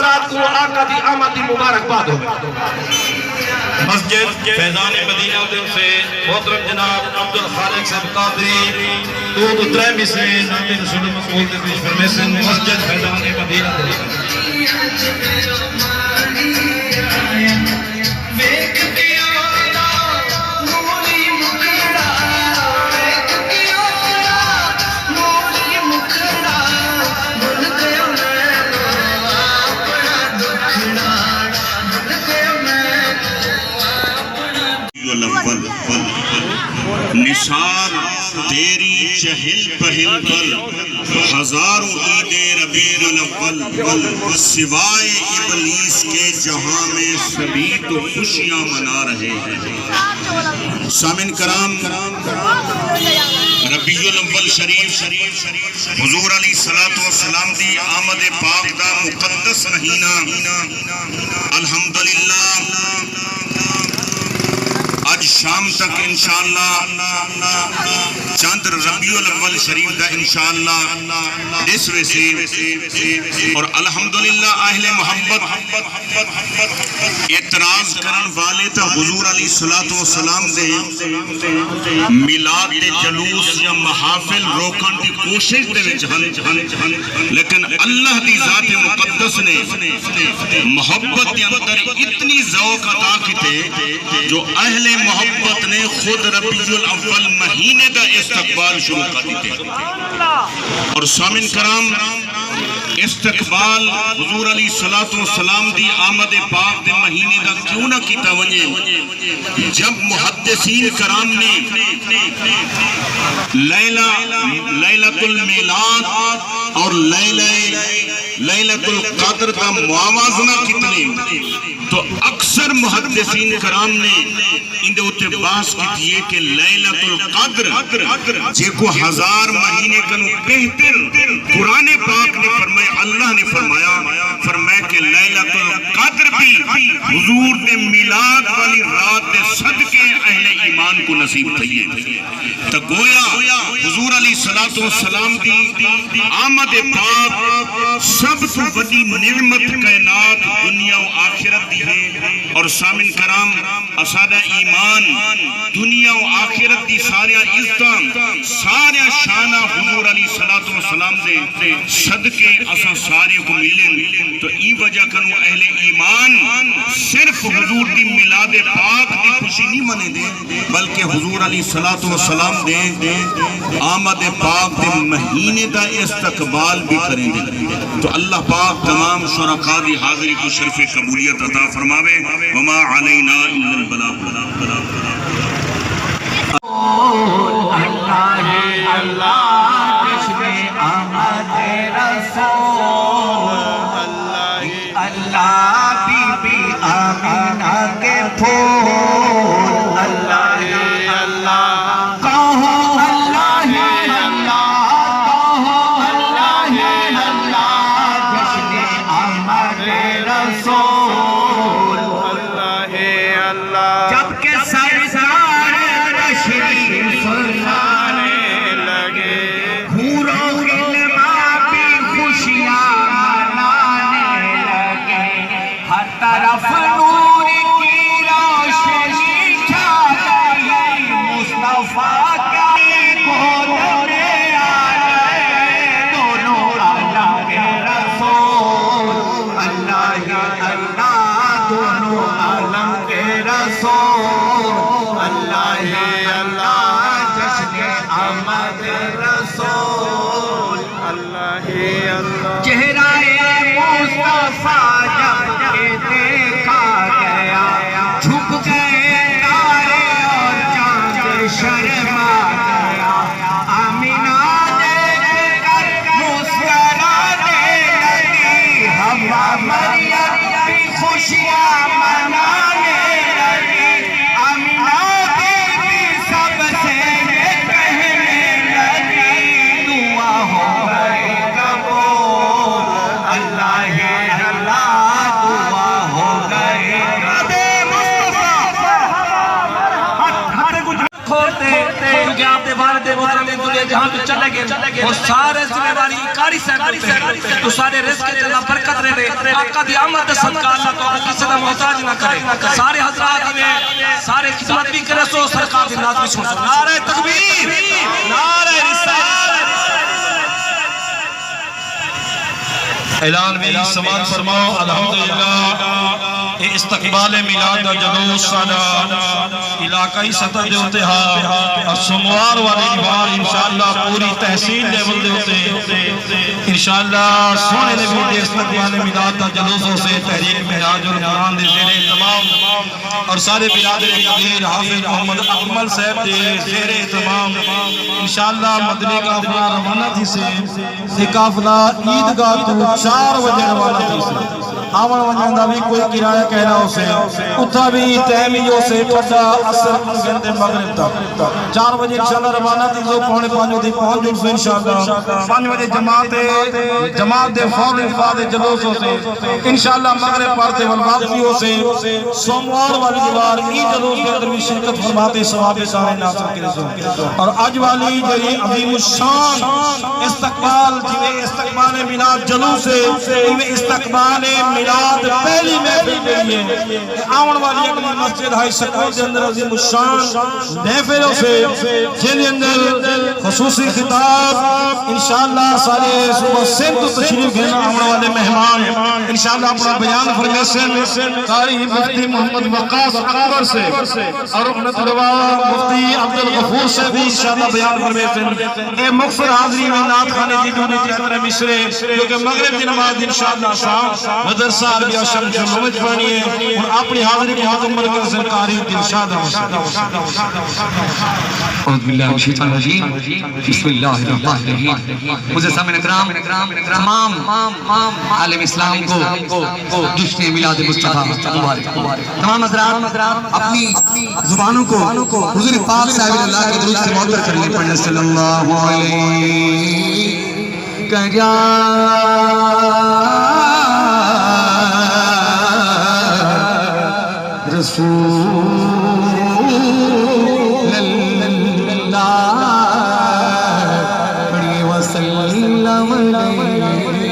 حضرات کو آقا دی آمد دی مبارکباد ہو. مسجد فیضان مدینہ دل سے محترم جناب عبدالخالق صاحب قادری تو ترے مصرے نامی رسول مقبول دے پیش فرمیسن مسجد فیضان مدینہ دل نثار تیری چہل پہل پر ہزاروں عید ربیع الاول سوائے ابلیس کے جہاں میں سبھی تو خوشیاں منا رہے ہیں. سامعین کرام، ربیع الاول شریف حضور علیہ السلام دی آمد پاک دا مقدس مہینہ الحمدللہ آج شام تک انشاءاللہ چاند ربیع الاول شریف دا انشاءاللہ نصف سے اور الحمدللہ اہل محبت اعتراض کرن والے تا حضور علیہ السلام دے میلاد دے جلوس یا محافل روکن دی کوشش دے وچ لیکن اللہ دی ذات مقدس نے محبت دے اندر اتنی ذوق عطا کیتے جو اہل محبت نے خود ربیع الاول مہینے دا استقبال شروع کر دیتے. اور سامعین کرام، استقبال حضور علیہ السلام دی آمد پاک دے مہینے دا کیوں نہ کیتا ونجے جب محدثین کرام نے لیلۃ المیلاد اور لیلۃ القدر دا موازنہ کتنے تو اکثر محدثین کرام نے ان دے اتے بحث کی دیئے کہ لیلۃ القدر جے کو 1000 مہینے کنو بہتر قرآن پاک نے فرمایا، اللہ نے فرمایا کہ لیلۃ القدر بھی حضور دے میلاد والی رات دے صدقے اہل ایمان کو نصیب تھئیے. تو گویا حضور علیہ السلام دی آمد پاک سب سے بڑی نعمت کائنات دنیا و آخرت دی ہے. اور سامن کرام، اسادہ ایمان دنیا و آخرت دی سارے عزتاں سارے شانہ حضور علیہ السلام دے صدقے اساں سارے کو ملیں. تو ای وجہ کنو اہل ایمان صرف حضور دی میلاد پاک دی خوشی نہیں منے دے بلکہ حضور علیہ السلام دے آمد پاک دے مہینے دا استقبال بھی کریں دے. تو اللہ پاک تمام شرکاء دی حاضری کو شرف قبولیت عطا فرماوے. وما علینا الا البلاغ. اللہ جس میں آمد رسول اللہ بی بی آمینہ کے پھول اللہ اللہ کہو اللہ اللہ کہو اللہ اللہ جس میں آمد رسول اللہ اللہ جب کہ سرکار تشریف لانے لگے حوروں علماء بھی خوشیاں منانے لگے ہر طرف نور کی روشنی چھا گئی مصطفیٰ کی گود میں آ گئے دونوں اللہ کے رسول اللہ ہی اللہ دونوں عالم کے رسول اللہ ہی اللہ جشن آمد رسول اللہ ہی اللہ. چہرہ مصطفیٰ جب کہ دیکھا گیا جھک گئے تارے اور چاند شرما گیا. آمینہ دیکھ کر مسکرانے لگی ہوا مریم بھی خوشیاں منانے لگی. آمینہ دیکھی سب سے یہ کہنے لگی دعا ہو گئی قبول اللہ ہی اللہ دعا ہو گئی قبول. کھوتے کیونکہ آپ نے بارے محترم دنیا جہاں تو چلے گئے اور سارے ذمہ داری کاری صاحب تو سارے رزق کے اللہ برکت رہے آقا دی آمد صدقہ اللہ تو کسی کا محتاج نہ کرے سارے حضرات میں سارے خدمت بھی کرے سو سرکار دی ناز بھی سن سو نعرہ تکبیر نعرہ رسالت اعلان بھی سماعت فرماؤ الحمدللہ استقبال میلاد دا جلوس ساڈا علاقائی سطح دے ہوتے اور سموار والے دیوار انشاءاللہ پوری تحصیل لیول دے ہوتے انشاءاللہ سونے نبی دے استقبال میلاد دا جلوسوں سے تحریک معراج القرآن دے زیر اہتمام اور سارے برادر کبیر حافظ محمد اکمل صاحب دے زیر اہتمام انشاءاللہ مدنی قافلہ روانہ تھی سے یہ قافلہ عیدگاہ تو 4 بجے روانہ تھی سے آمن ونجن دا بھی کوئی کرایہ کہنا اسے اتھا بھی تہمیوں سے پڑھا اثر گھنٹے مغرب تک 4 بجے انشاءاللہ روانہ تھی جو 4:45 دی پہنچ جڑ سے انشاءاللہ 5 بجے جماعت دے فوری فاد جلوسوں سے انشاءاللہ مغرب پڑھتے والواقفیوں سے سوموار والی دیوار ای جلوس کے اندر بھی شرکت فرماتے ثواب سارے ناصر کے رسول اور اج والی جی عظیم الشان استقبال جی استقبال میلاد جلوس سے استقبال میلاد پہلی محفل گئی ہے آمن والی اپنی مسجد ہائی سکول کے اندر عظیم الشان محفلوں سے جن اندر خصوصی خطاب انشاءاللہ سارے صبح سندھ تو تشریف گھرنا آمن والے مہمان انشاءاللہ اپنا بیان فرمیسن قاری مفتی محمد وقاص اکبر سے اور اپنے طلبہ مفتی عبدالغفور سے بھی انشاءاللہ بیان فرمیسن اے مغفر حاضری میں نات خانے کی دونی تیتر مصرے کیونکہ مغرب کی نماز انشاءاللہ شام مدرسہ عربیہ شمس نمج پڑھنی ہے اور اپنی حاضری کو حضر مرکز سے قاری دلشاد اعوذ باللہ من الشیطان الرجیم بسم اللہ الرحمن الرحیم مجھے سامنے اکرام تمام عالم اسلام کو جشن میلاد مصطفیٰ مبارک تمام حضرات اپنی زبانوں کو حضور پاک صاحب اللہ کے درود سے معطر کرنے پڑھنے صلی اللہ علیہ کریا رسول اللہ بڑی وسلم علیکہ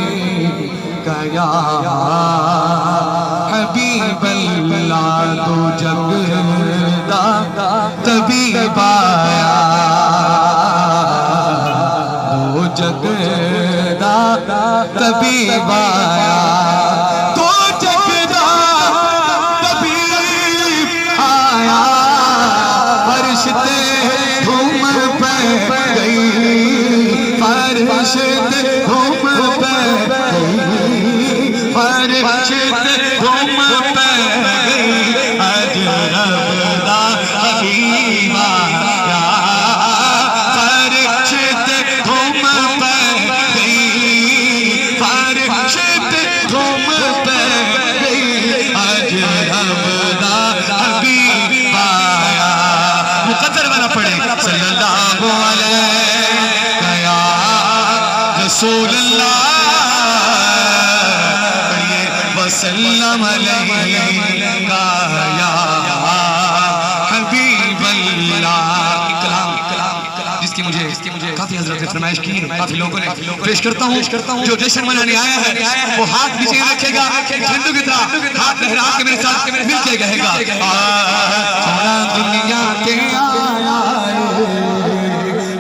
یا حبیب اللہ تو جگ دا طبیب آیا تو جگ دا طبیب آیا رسول اللہ وسلم علیکہ یا حبیب اللہ کلام جس کی مجھے کافی حضرت نے فرمائش کی ہے کافی لوگوں نے پیش کرتا ہوں جو جشن منانے آیا ہے وہ ہاتھ نیچے رکھے گا جھنڈو کی طرح ہاتھ لہرا کے میرے ساتھ مل کے کہے گا سونا دنیا کے آیا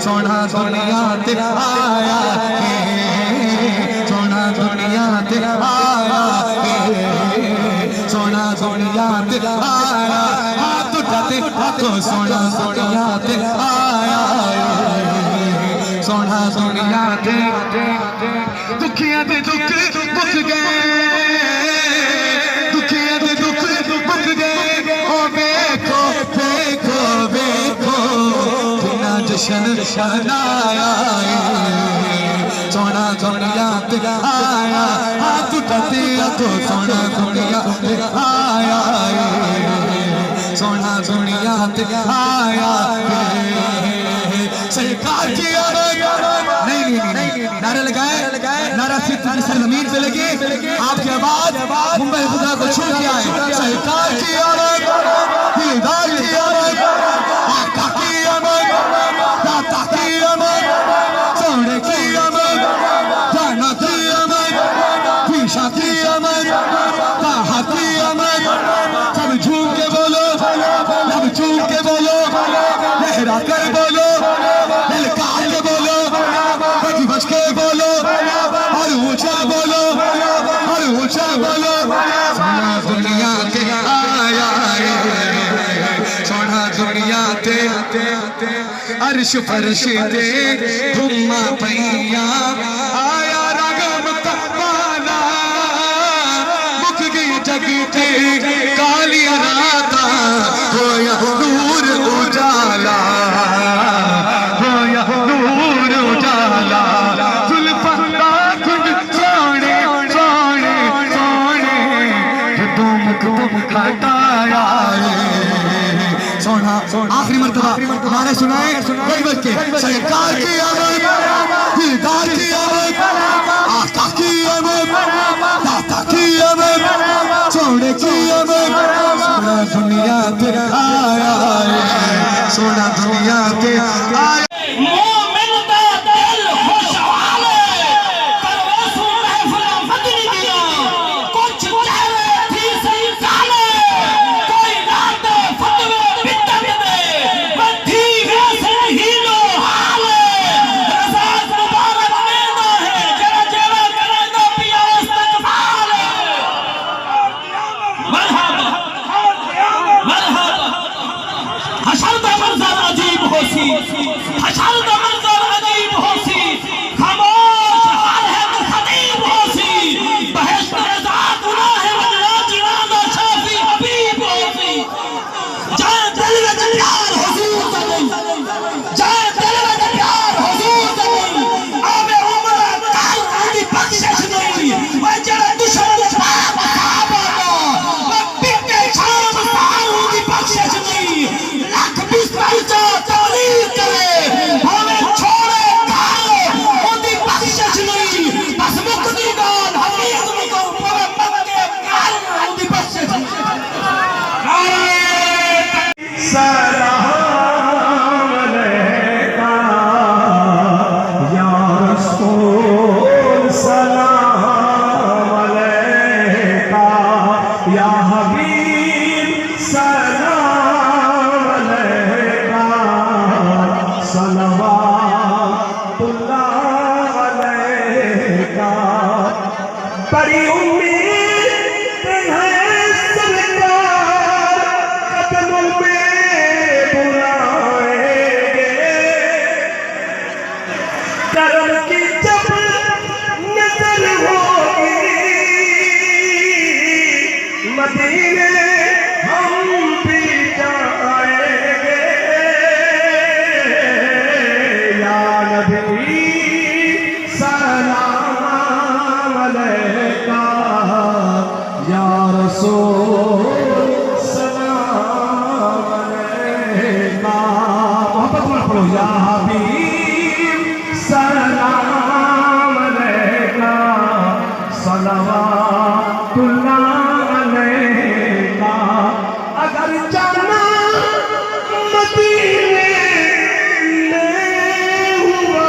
سونا دنیا تے آیا سونا دنیا تے آیا سونا دنیا تے آیا ہاتھ اٹھاتے ہاتھوں سونا دنیا تے آیا سونا دنیا تے دکھیاں تے دکھ مک گئے دکھیاں تے دکھ مک گئے او دیکھو دیکھو دیکھو بنا جشن منایا سونا دنیا تے آیا ہاتھ اٹھاتے ہاتھوں سونا دنیا تے آیا سونا دنیا تے آیا سرکار کی نہیں نعرہ لگائے نعرہ سرزمین پہ لگے آپ کی آواز ممبئی خدا کو چھو کے آئے سرکار کی آواز دیدار کی آواز آقا کی آواز داتا کی عرش فرش دے گھما پیا آیا رگم توالا مک گئی جگ تے کالی راتا ہویا نور اجالا ہویا نور اجالا زلفاں دا کھنڈ سونے سونے سونے جدوں مکھ کھٹایا سونا آخری مرتبہ ہمارے سنائے بج بج کے سرکار کی آمد دیدار کی آمد آقا کی آمد داتا کی آمد سونے کی آمد سونا دنیا پہ آیا ہے سونا دنیا پہ آیا مومن دا دل خوشحال ہے کرو سن محفل مدنی دیا کچھ چہرے تھی سنسالے کوئی رات فتوے بتن دے بدھی ویسے ہی لو حال رضاز مبارک دینا ہے جرا جرا کرنا پیا استقبال مرحبا مرحبا حشر دا منظر عجیب ہو سی حشر دا منظر عجیب ہو سی خاموش حال ہے تو خطیب ہو سی بہشت رضا گناہ وجنا جنازہ شافی حبیب ہو سی جائے دل وچ پیار حضور دا نہیں جائے دل وچ پیار حضور دا نہیں آوے عمرہ کال دی بخشش نہیں وہ جڑا دشمن پاک صحابہ دا وہ پیٹے شام ساروں دی بخشش نہیں لاکھ بستر چا تعلیم کرے ہمیں چھوڑے کھائے ان دی بخشش نہیں بس مقدی گان حفیظ مکو پورے مکے کال ان دی بخشش سلام علیکہ یا رسول سلام علیکہ یا حبیب سلام علیکہ صلوات اللہ علیکہ بڑی امید ہے سرکار قدموں میں بلائیں گے کرم کی جب نظر ہوگی مدینے ہم بھی جائیں گے یا نبی سلام علیکہ یا رسول سلام علیکہ محبت میں پڑھو یا حبیب سلام علیکہ صلوات اللہ علیکہ اگر جانا مدینے میں ہوا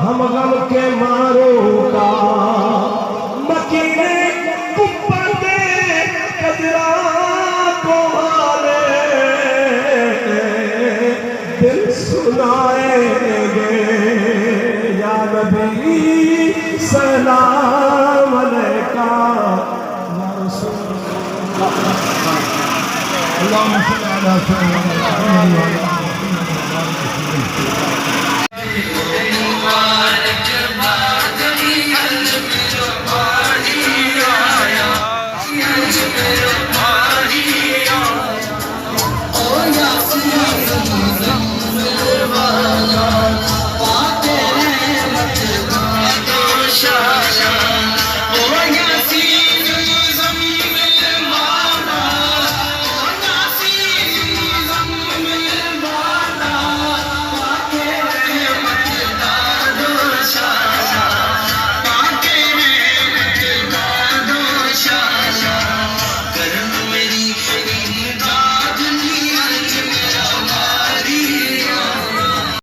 ہم غم کے ماروں کا مکینے کپر دے قدرہ کو والے دل سنائیں گے یا نبی سلام علیکہ یا رسول اللہم صلی علی سیدنا محمد